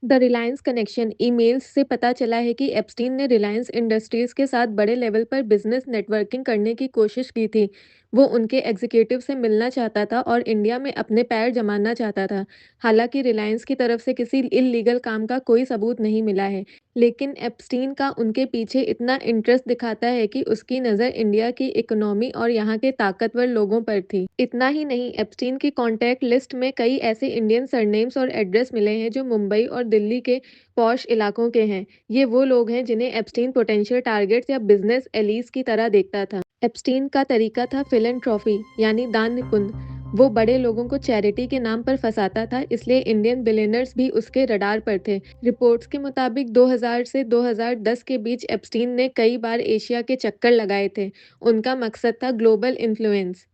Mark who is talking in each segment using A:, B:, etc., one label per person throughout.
A: The Reliance connection emails से पता चला है कि एप्स्टीन ने रिलायंस इंडस्ट्रीज के साथ बड़े लेवल पर बिजनेस नेटवर्किंग करने की कोशिश की थी। वो उनके एग्जीक्यूटिव से मिलना चाहता था और इंडिया में अपने पैर जमाना चाहता था। हालांकि रिलायंस की तरफ से किसी इल्लीगल काम का कोई सबूत नहीं मिला है, लेकिन एप्स्टीन का उनके पीछे इतना इंटरेस्ट दिखाता है कि उसकी नज़र इंडिया की इकोनॉमी और यहाँ के ताकतवर लोगों पर थी। इतना ही नहीं, एप्स्टीन की कॉन्टैक्ट लिस्ट में कई ऐसे इंडियन सरनेम्स और एड्रेस मिले हैं जो मुंबई और दिल्ली के पॉश इलाकों के हैं। ये वो लोग हैं जिन्हें एप्स्टीन पोटेंशियल टारगेट्स या बिजनेस एलीज की तरह देखता था। एप्स्टीन का तरीका था फिलैंथ्रोपी यानी दान पुण्य। वो बड़े लोगों को चैरिटी के नाम पर फंसाता था, इसलिए इंडियन बिलियनर्स भी उसके रडार पर थे। रिपोर्ट्स के मुताबिक 2000 से 2010 के बीच एप्स्टीन ने कई बार एशिया के चक्कर लगाए थे। उनका मकसद था global influence.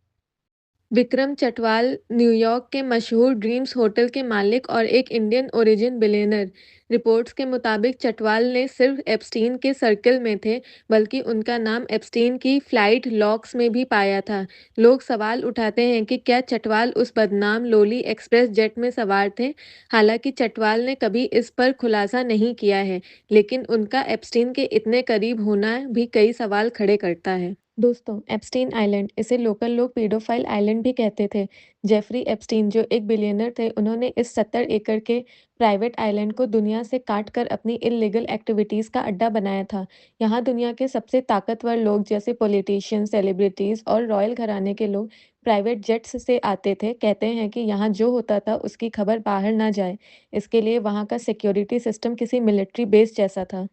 A: Vikram Chatwal New York के मशहूर ड्रीम्स होटल के मालिक और एक इंडियन ओरिजिन बिलियनर। रिपोर्ट्स के मुताबिक चटवाल ने सिर्फ एप्स्टीन के सर्कल में थे, बल्कि उनका नाम एप्स्टीन की फ्लाइट लॉग्स में भी पाया था। लोग सवाल उठाते हैं कि क्या चटवाल उस बदनाम लोली एक्सप्रेस जेट में सवार थे। हालांकि चटवाल ने कभी इस पर खुलासा नहीं किया है, लेकिन उनका एप्स्टीन के इतने करीब होना भी कई सवाल खड़े करता है। दोस्तों, एप्स्टीन आइलैंड, इसे लोकल लोग पीडोफाइल आइलैंड भी कहते थे। जेफरी एप्स्टीन, जो एक बिलियनर थे, उन्होंने इस 70 एकड़ के प्राइवेट आइलैंड को दुनिया से काट कर अपनी इल्लीगल एक्टिविटीज़ का अड्डा बनाया था। यहाँ दुनिया के सबसे ताकतवर लोग जैसे पॉलिटिशियंस, सेलिब्रिटीज़ और रॉयल घराने के लोग प्राइवेट जेट्स से आते थे। कहते हैं कि यहाँ जो होता था उसकी खबर बाहर ना जाए। इसके लिए वहाँ का सिक्योरिटी सिस्टम किसी मिलिट्री बेस जैसा था।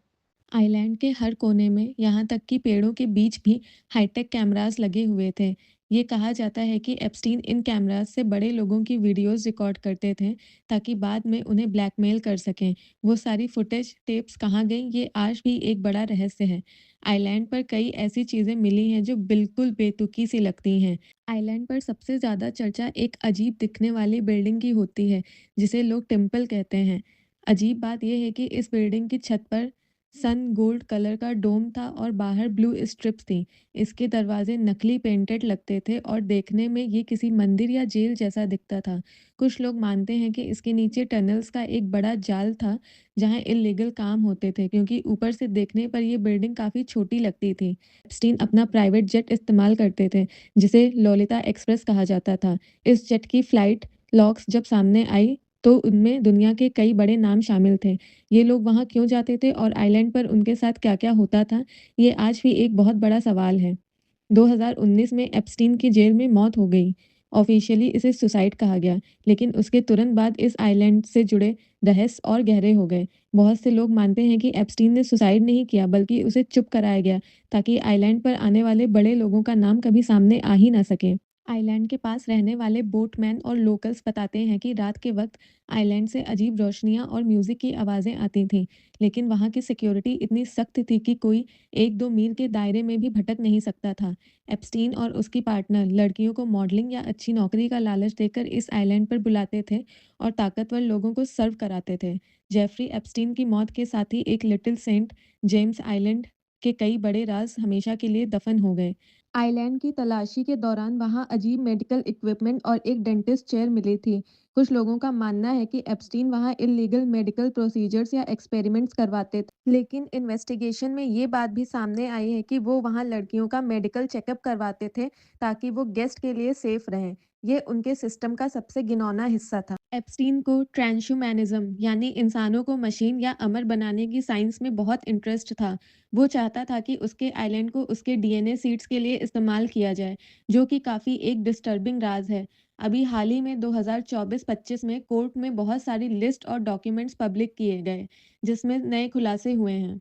A: आइलैंड के हर कोने में, यहाँ तक कि पेड़ों के बीच भी हाईटेक कैमरास लगे हुए थे। ये कहा जाता है कि एप्स्टीन इन कैमरास से बड़े लोगों की वीडियोस रिकॉर्ड करते थे, ताकि बाद में उन्हें ब्लैकमेल कर सकें। वो सारी फुटेज टेप्स कहाँ गईं, ये आज भी एक बड़ा रहस्य है। आइलैंड पर कई ऐसी चीज़ें मिली हैं जो बिल्कुल बेतुकी सी लगती हैं। आइलैंड पर सबसे ज़्यादा चर्चा एक अजीब दिखने वाली बिल्डिंग की होती है, जिसे लोग टेम्पल कहते हैं। अजीब बात यह है कि इस बिल्डिंग की छत पर सन गोल्ड कलर का डोम था और बाहर ब्लू स्ट्रिप्स थी। इसके दरवाजे नकली पेंटेड लगते थे और देखने में ये किसी मंदिर या जेल जैसा दिखता था। कुछ लोग मानते हैं कि इसके नीचे टनल्स का एक बड़ा जाल था, जहां इल्लीगल काम होते थे, क्योंकि ऊपर से देखने पर यह बिल्डिंग काफ़ी छोटी लगती थी। एप्स्टीन अपना प्राइवेट जेट इस्तेमाल करते थे, जिसे लोलिता एक्सप्रेस कहा जाता था। इस जेट की फ्लाइट लॉग्स जब सामने आई, तो उनमें दुनिया के कई बड़े नाम शामिल थे। ये लोग वहाँ क्यों जाते थे और आइलैंड पर उनके साथ क्या-क्या होता था, ये आज भी एक बहुत बड़ा सवाल है। 2019 में एप्स्टीन की जेल में मौत हो गई। ऑफिशियली इसे सुसाइड कहा गया, लेकिन उसके तुरंत बाद इस आइलैंड से जुड़े रहस्य और गहरे हो गए। बहुत से लोग मानते हैं कि एप्स्टीन ने सुसाइड नहीं किया, बल्कि उसे चुप कराया गया, ताकि आइलैंड पर आने वाले बड़े लोगों का नाम कभी सामने आ ही ना सके। आइलैंड के पास रहने वाले बोटमैन और लोकल्स बताते हैं कि रात के वक्त आइलैंड से अजीब रोशनियां और म्यूजिक की आवाज़ें आती थीं, लेकिन वहाँ की सिक्योरिटी इतनी सख्त थी कि कोई 1-2 मील के दायरे में भी भटक नहीं सकता था। एप्स्टीन और उसकी पार्टनर लड़कियों को मॉडलिंग या अच्छी नौकरी का लालच देकर इस आइलैंड पर बुलाते थे और ताकतवर लोगों को सर्व कराते थे। जेफरी एप्स्टीन की मौत के साथ ही एक लिटिल सेंट जेम्स आइलैंड के कई बड़े राज हमेशा के लिए दफन हो गए। आइलैंड की तलाशी के दौरान वहां अजीब मेडिकल इक्विपमेंट और एक डेंटिस्ट चेयर मिली थी। कुछ लोगों का मानना है कि एप्स्टीन वहां इल्लीगल मेडिकल प्रोसीजर्स या एक्सपेरिमेंट्स करवाते थे, लेकिन इन्वेस्टिगेशन में ये बात भी सामने आई है कि वो वहां लड़कियों का मेडिकल चेकअप करवाते थे, ताकि वो गेस्ट के लिए सेफ रहें। ये उनके सिस्टम का सबसे घिनौना हिस्सा था। एप्स्टीन को ट्रांसह्यूमैनिज्म यानी इंसानों को मशीन या अमर बनाने की साइंस में बहुत इंटरेस्ट था। वो चाहता था कि उसके आइलैंड को उसके डीएनए सीड्स के लिए इस्तेमाल किया जाए, जो कि काफ़ी एक डिस्टर्बिंग राज है। अभी हाल ही में 2024-25 में कोर्ट में बहुत सारी लिस्ट और डॉक्यूमेंट्स पब्लिक किए गए, जिसमें नए खुलासे हुए हैं।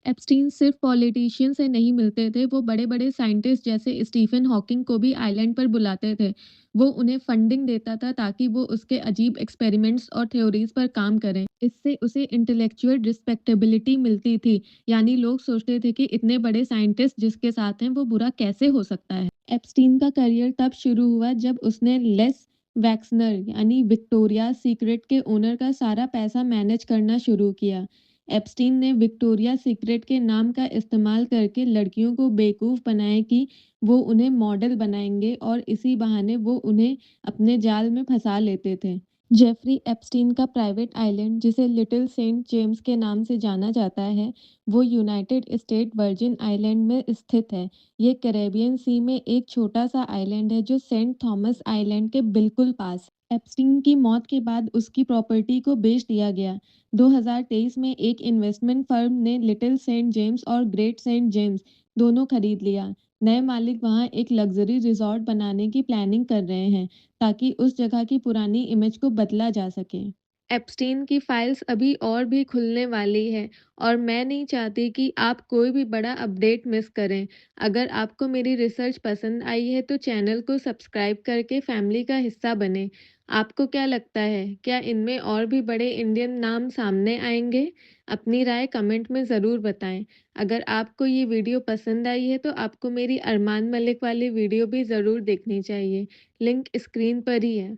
A: एप्स्टीन सिर्फ पॉलिटिशियन से नहीं मिलते थे, वो बड़े-बड़े साइंटिस्ट जैसे स्टीफन हॉकिंग को भी आइलैंड पर बुलाते थे। वो उन्हें फंडिंग देता था ताकि वो उसके अजीब एक्सपेरिमेंट्स और थ्योरीज पर काम करें। इससे उसे इंटेलेक्चुअल रिस्पेक्टेबिलिटी मिलती थी, यानी लोग सोचते थे कि इतने बड़े साइंटिस्ट जिसके साथ हैं वो बुरा कैसे हो सकता है। एप्स्टीन का करियर तब शुरू हुआ जब उसने लेस वैक्सनर यानी विक्टोरिया सीक्रेट के ओनर का सारा पैसा मैनेज करना शुरू किया। एप्स्टीन ने विक्टोरिया सीक्रेट के नाम का इस्तेमाल करके लड़कियों को बेवकूफ़ बनाया कि वो उन्हें मॉडल बनाएंगे और इसी बहाने वो उन्हें अपने जाल में फंसा लेते थे। जेफरी एप्स्टीन का प्राइवेट आइलैंड, जिसे लिटिल सेंट जेम्स के नाम से जाना जाता है, वो यूनाइटेड स्टेट वर्जिन आइलैंड में स्थित है। ये कैरेबियन सी में एक छोटा सा आइलैंड है जो सेंट थॉमस आइलैंड के बिल्कुल पास है। एप्स्टीन की मौत के बाद उसकी प्रॉपर्टी को बेच दिया गया। 2023 में एक इन्वेस्टमेंट फर्म ने लिटिल सेंट जेम्स और ग्रेट सेंट जेम्स दोनों खरीद लिया। नए मालिक वहां एक लग्जरी रिजॉर्ट बनाने की प्लानिंग कर रहे हैं, ताकि उस जगह की पुरानी इमेज को बदला जा सके। एप्स्टीन की फाइल्स अभी और भी खुलने वाली है, और मैं नहीं चाहती कि आप कोई भी बड़ा अपडेट मिस करें। अगर आपको मेरी रिसर्च पसंद आई है तो चैनल को सब्सक्राइब करके फैमिली का हिस्सा बने। आपको क्या लगता है, क्या इनमें और भी बड़े इंडियन नाम सामने आएंगे? अपनी राय कमेंट में ज़रूर बताएं। अगर आपको ये वीडियो पसंद आई है तो आपको मेरी अरमान मलिक वाली वीडियो भी ज़रूर देखनी चाहिए। लिंक स्क्रीन पर ही है।